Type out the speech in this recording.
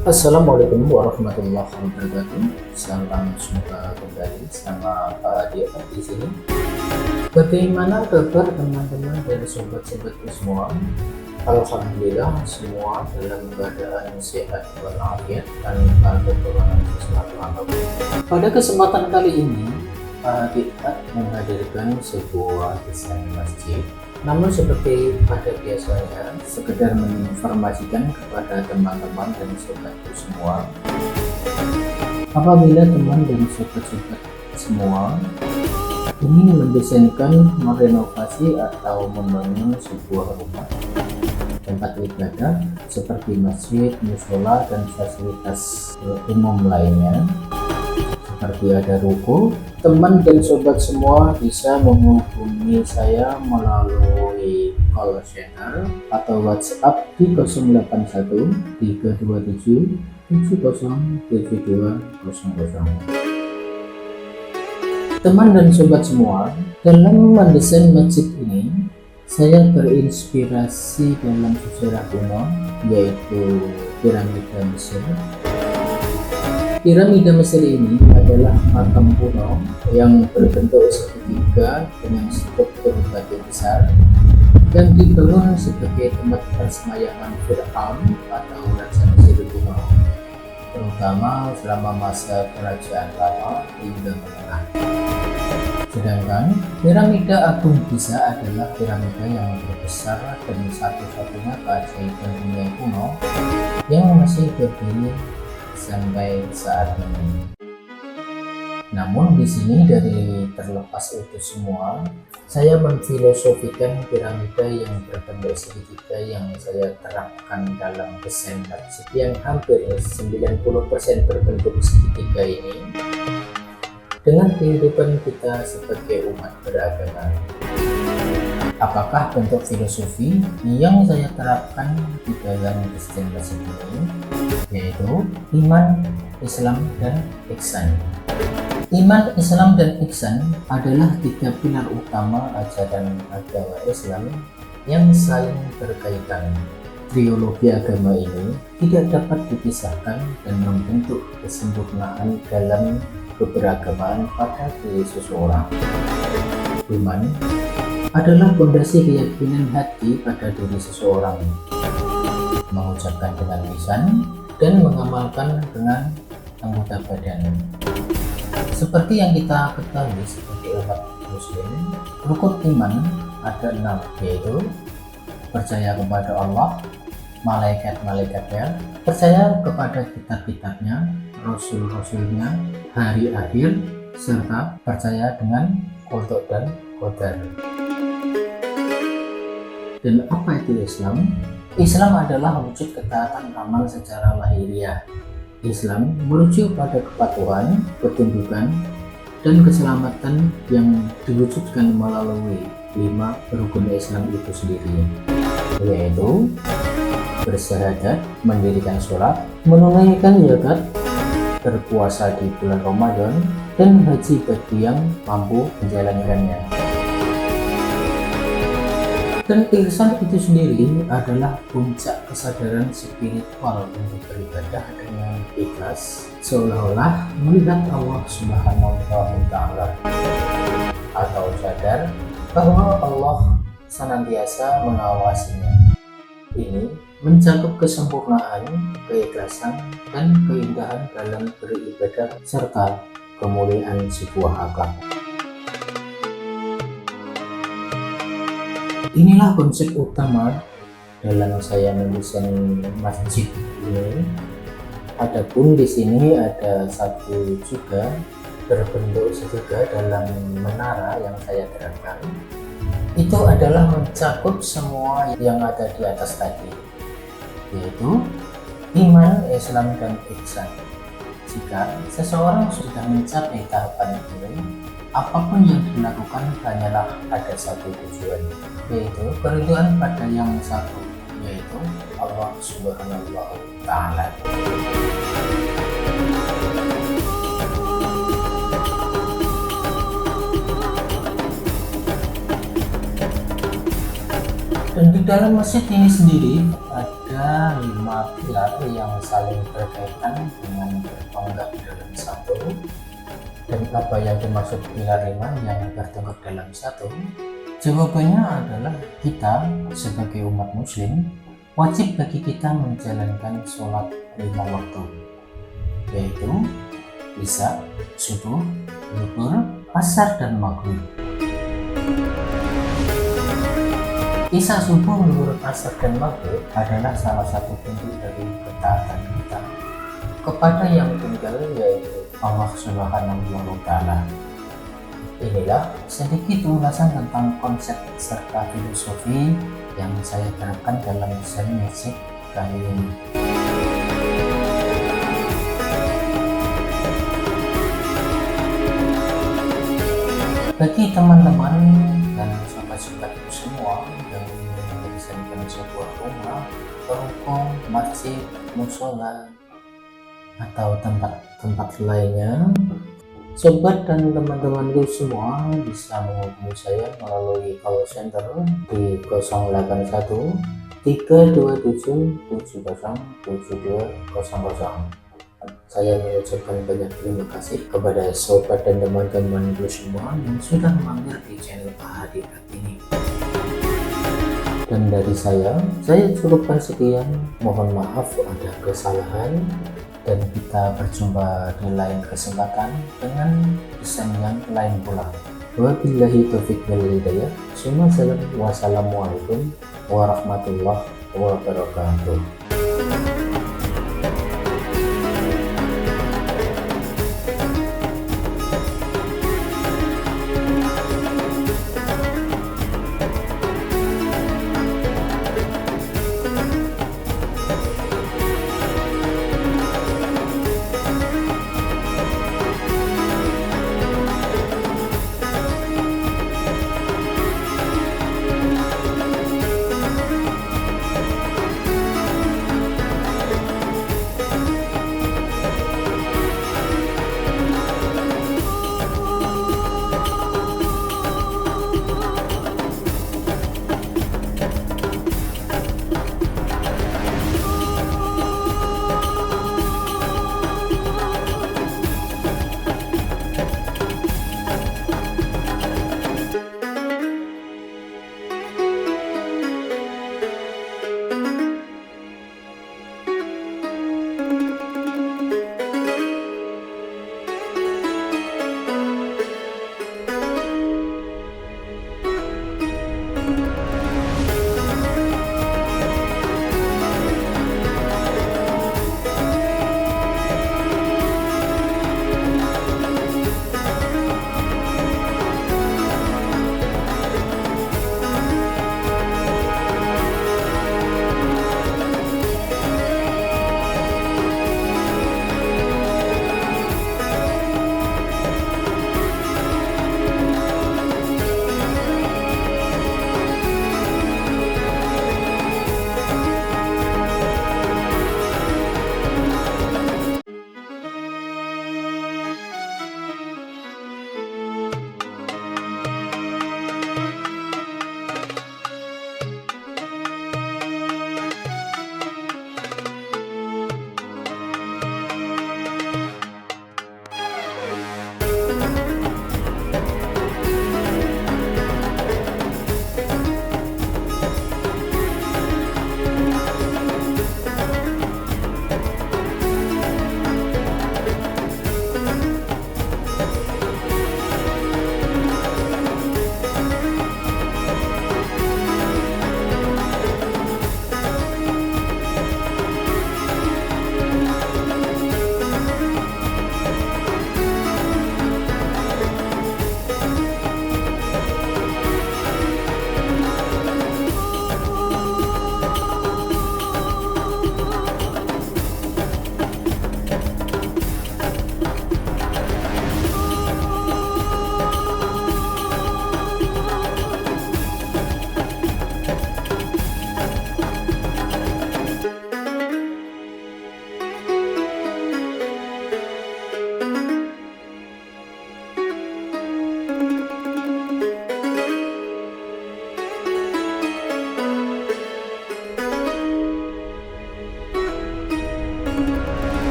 Assalamualaikum warahmatullahi wabarakatuh. Salam jumpa kembali sama Pak Adi di sini. Bagaimana kabar teman-teman dan sobat-sobatku semua? Alhamdulillah semua dalam keadaan sehat walafiat tanpa kekurangan sesuatu apapun. Pada kesempatan kali ini, Pak Adi menghadirkan sebuah desain masjid. Namun seperti pada biasanya, sekedar menginformasikan kepada teman-teman dan sobatku semua, apabila teman dan sobat-sobat semua ingin mendesainkan, merenovasi atau membangun sebuah rumah tempat ibadah seperti masjid, musola, dan fasilitas umum lainnya seperti ada ruko, teman dan sobat semua bisa menghubungi saya melalui call center atau WhatsApp di 081 327 707200. Teman dan sobat semua, dalam mendesain masjid ini saya terinspirasi dalam sejarah kuno, yaitu piramida Mesir. Piramida Mesir ini adalah makam kuno yang berbentuk segitiga dengan struktur batu besar yang dibangun sebagai tempat persemayaman Fir'aun atau Raja Mesir kuno, terutama selama masa kerajaan lama hingga menengah. Sedangkan piramida Agung Giza adalah piramida yang terbesar dan satu-satunya keajaiban dunia kuno yang masih berdiri sampai saat ini. Namun di sini dari terlepas itu semua, saya memfilosofikan piramida yang berbentuk segitiga yang saya terapkan dalam desain masjid yang hampir 90% berbentuk segitiga ini dengan kehidupan kita sebagai umat beragama. Apakah bentuk filosofi yang saya terapkan di dalam desain masjid ini? Yaitu iman, Islam, dan ihsan. Iman, Islam, dan ihsan adalah tiga pilar utama ajaran agama Islam yang saling berkaitan. Trilogi agama ini tidak dapat dipisahkan dan membentuk kesempurnaan dalam keberagamaan pada diri seseorang. Iman adalah fondasi keyakinan hati pada diri seseorang, mengucapkan dengan lisan dan mengamalkan dengan anggota badan. Seperti yang kita ketahui sebagai umat muslim, rukun iman ada 6, yaitu percaya kepada Allah, malaikat-malaikatnya, percaya kepada kitab-kitabnya, rasul-rasulnya, hari akhir, serta percaya dengan qada dan qadar. Dan apa itu Islam? Islam adalah wujud ketaatan amal secara lahiriah. Islam merujuk pada kepatuhan, ketundukan, dan keselamatan yang diwujudkan melalui 5 rukun Islam itu sendiri, yaitu bersyahadat, mendirikan sholat, menunaikan zakat, berpuasa di bulan Ramadan, dan haji bagi yang mampu menjalankannya. Dan ihsan itu sendiri adalah puncak kesadaran spiritual untuk beribadah dengan ikhlas, seolah-olah melihat Allah Subhanahu wa Ta'ala, atau sadar bahwa Allah senantiasa mengawasinya. Ini mencakup kesempurnaan, keikhlasan, dan keindahan dalam beribadah serta kemuliaan sebuah akhlak. Inilah konsep utama dalam saya mendesain masjid ini. Adapun di sini ada satu juga berbentuk segitiga dalam menara yang saya terapkan. Itu adalah mencakup semua yang ada di atas tadi, yaitu iman, Islam, dan ihsan. Jika seseorang sudah mencapai tahapan ini, apapun yang dilakukan hanyalah ada satu tujuan, yaitu keridhaan pada yang satu, yaitu Allah Subhanahu wa Ta'ala. Dan di dalam masjid ini sendiri ada 5 pilar yang saling berkaitan dengan bertonggak dalam satu. Dan apa yang dimaksud pilar 5 yang bertonggak dalam satu? Jawabannya adalah kita sebagai umat muslim wajib bagi kita menjalankan sholat 5 waktu, yaitu Isya, subuh, zuhur, asar, dan maghrib. Isya, subuh, zuhur, asar, dan maghrib adalah salah satu pintu dari ketaatan kita kepada yang tunggal, yaitu Allah Subhanahu wa Ta'ala. Inilah sedikit ulasan tentang konsep serta filosofi yang saya terapkan dalam desain masjid kali ini. Bagi teman-teman dan sobat-sobatku semua yang ingin mendesainkan sebuah rumah, ruko, masjid, musola, atau tempat-tempat lainnya, sobat dan teman-temanku semua bisa menghubungi saya melalui call center di 081 327 707200. Saya mengucapkan banyak terima kasih kepada sobat dan teman-temanku semua yang sudah mampir di channel Pak Hadi ini. Dan dari saya cukupkan sekian. Mohon maaf ada kesalahan, dan kita berjumpa di lain kesempatan dengan desain yang lain pula. Wabillahi taufiq wal hidayah. Wassalamualaikum warahmatullahi wabarakatuh.